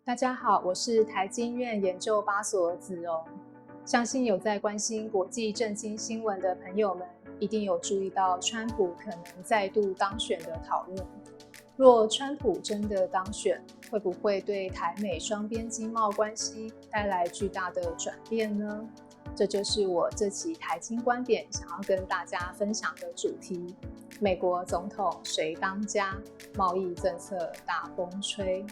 大家好，我是台经院研究巴所子荣。相信有在关心国际政经新闻的朋友们，一定有注意到川普可能再度当选的讨论。若川普真的当选，会不会对台美双边经贸关系带来巨大的转变呢？这就是我这期台经观点想要跟大家分享的主题：美国总统谁当家？贸易政策大风吹。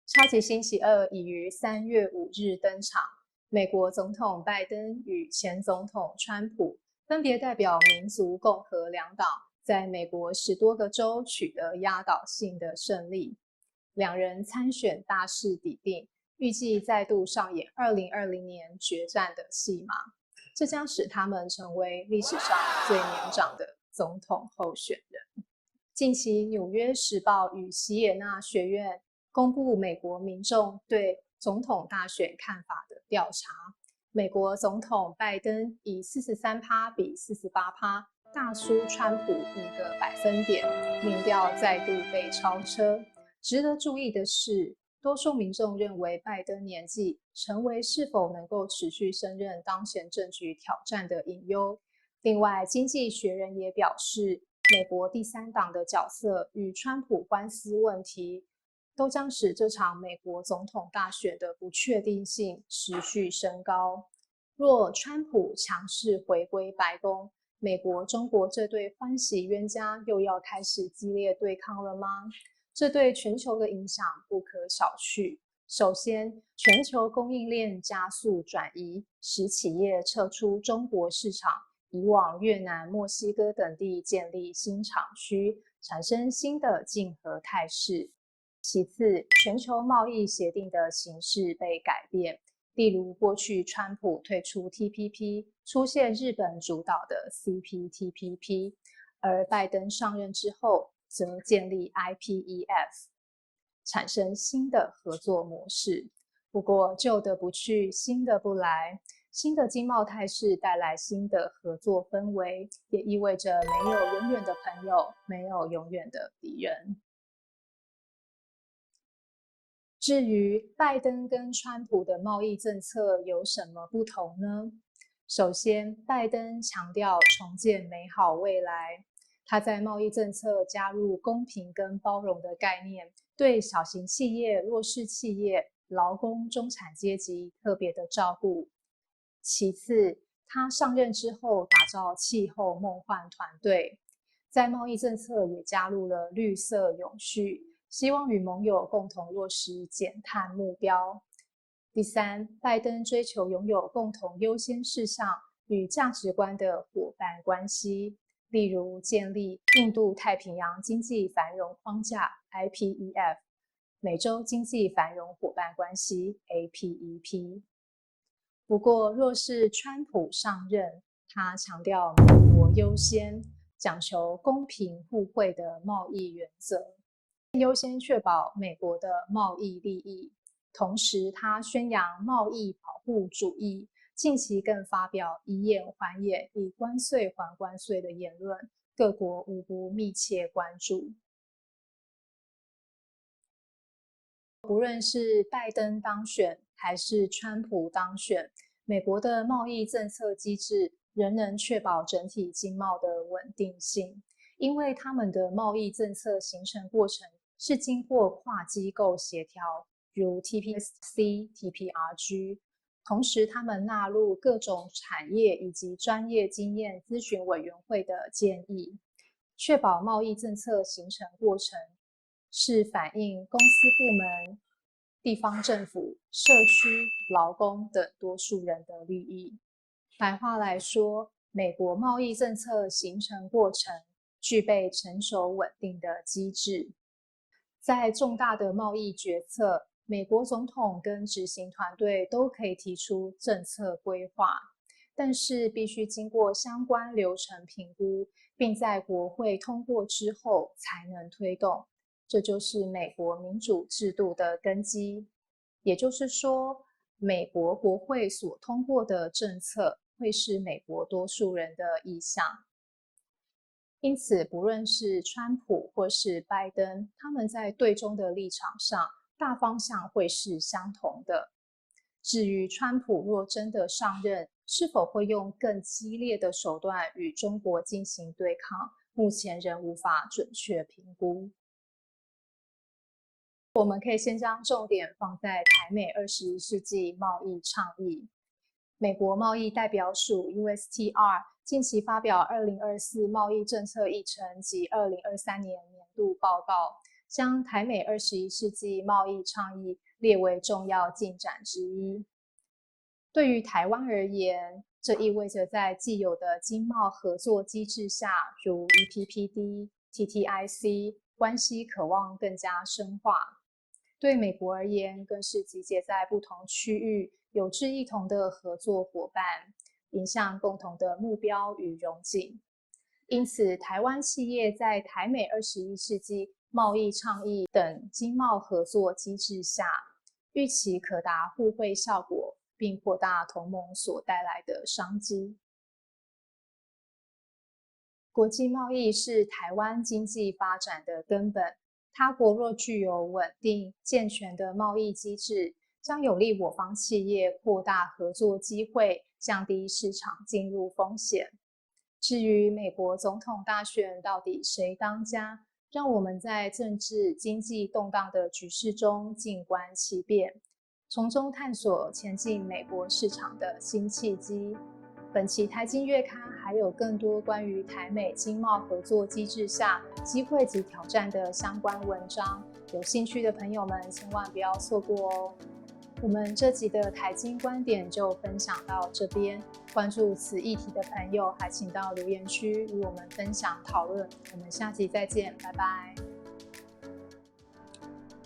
超级星期二已于3月5日登场，美国总统拜登与前总统川普分别代表民族共和两党，在美国10多个州取得压倒性的胜利。两人参选大势已定，预计再度上演2020年决战的戏码，这将使他们成为历史上最年长的总统候选人。近期，《纽约时报》与席耶纳学院公布美国民众对总统大选看法的调查。美国总统拜登以43%比48%大输川普5个百分点，民调再度被超车。值得注意的是，多数民众认为拜登年纪成为是否能够持续胜任当前政局挑战的隐忧。另外，《经济学人》也表示，美国第三党的角色与川普官司问题，都将使这场美国总统大选的不确定性持续升高。若川普强势回归白宫，美国、中国这对欢喜冤家又要开始激烈对抗了吗？这对全球的影响不可小觑。首先，全球供应链加速转移，使企业撤出中国市场，以往越南、墨西哥等地建立新厂区，产生新的竞合态势。其次，全球贸易协定的形式被改变，例如过去川普退出 TPP， 出现日本主导的 CPTPP， 而拜登上任之后则建立 IPEF， 产生新的合作模式。不过旧的不去，新的不来。新的经贸态势带来新的合作氛围，也意味着没有永远的朋友，没有永远的敌人。至于拜登跟川普的贸易政策有什么不同呢？首先，拜登强调重建美好未来，他在贸易政策加入公平跟包容的概念，对小型企业、弱势企业、劳工、中产阶级特别的照顾。其次，他上任之后打造气候梦幻团队，在贸易政策也加入了绿色永续，希望与盟友共同落实减碳目标。第三，拜登追求拥有共同优先事项与价值观的伙伴关系，例如建立印度太平洋经济繁荣框架 IPEF、美洲经济繁荣伙伴关系 APEP。不过，若是川普上任，他强调美国优先，讲求公平互惠的贸易原则，优先确保美国的贸易利益。同时，他宣扬贸易保护主义，近期更发表以眼还眼、以关税还关税的言论，各国无不密切关注。不论是拜登当选还是川普当选，美国的贸易政策机制仍能确保整体经贸的稳定性，因为他们的贸易政策形成过程是经过跨机构协调，如 TPC、TPRG， 同时他们纳入各种产业以及专业经验咨询委员会的建议，确保贸易政策形成过程是反映公司部门、地方政府、社区、劳工等多数人的利益。白话来说，美国贸易政策形成过程具备成熟稳定的机制。在重大的贸易决策，美国总统跟执行团队都可以提出政策规划，但是必须经过相关流程评估，并在国会通过之后才能推动。这就是美国民主制度的根基。也就是说，美国国会所通过的政策会是美国多数人的意向。因此，不论是川普或是拜登，他们在对中的立场上，大方向会是相同的。至于川普若真的上任，是否会用更激烈的手段与中国进行对抗，目前仍无法准确评估。我们可以先将重点放在台美21世纪贸易倡议。美国贸易代表署 USTR 近期发表2024贸易政策议程及2023年年度报告，将台美21世纪贸易倡议列为重要进展之一。对于台湾而言，这意味着在既有的经贸合作机制下，如 EPPD、TTIC 关系可望更加深化。对美国而言，更是集结在不同区域有志一同的合作伙伴，迎向共同的目标与荣景。因此，台湾企业在台美21世纪贸易倡议等经贸合作机制下，预期可达互惠效果，并扩大同盟所带来的商机。国际贸易是台湾经济发展的根本。他国若具有稳定健全的贸易机制，将有利我方企业扩大合作机会，降低市场进入风险。至于美国总统大选到底谁当家，让我们在政治经济动荡的局势中静观其变，从中探索前进美国市场的新契机。本期台经月刊还有更多关于台美经贸合作机制下机会及挑战的相关文章，有兴趣的朋友们千万不要错过哦。我们这集的台经观点就分享到这边，关注此议题的朋友还请到留言区与我们分享讨论。我们下集再见，拜拜。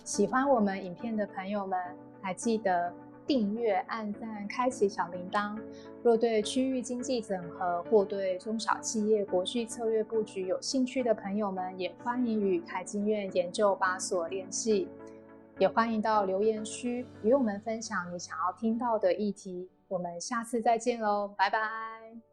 喜欢我们影片的朋友们，还记得订阅、按赞、开启小铃铛。若对区域经济整合或对中小企业国际策略布局有兴趣的朋友们，也欢迎与台经院研究吧所联系。也欢迎到留言区与我们分享你想要听到的议题。我们下次再见喽，拜拜。